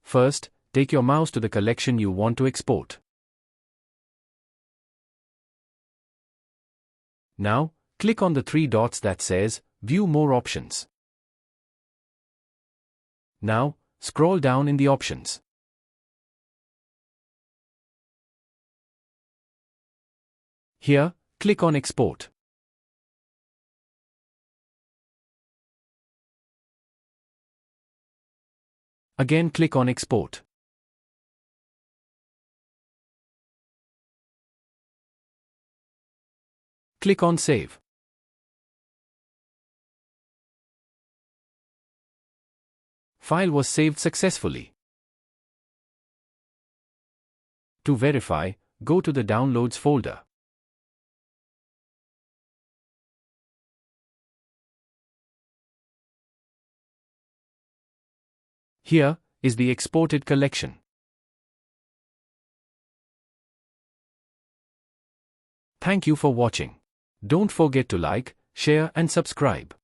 First, take your mouse to the collection you want to export. Now, click on the three dots that says, View More Options. Now, scroll down in the options. Here, click on Export. Again, click on Export. Click on Save. File was saved successfully. To verify, go to the Downloads folder. Here is the exported collection. Thank you for watching. Don't forget to like, share and subscribe.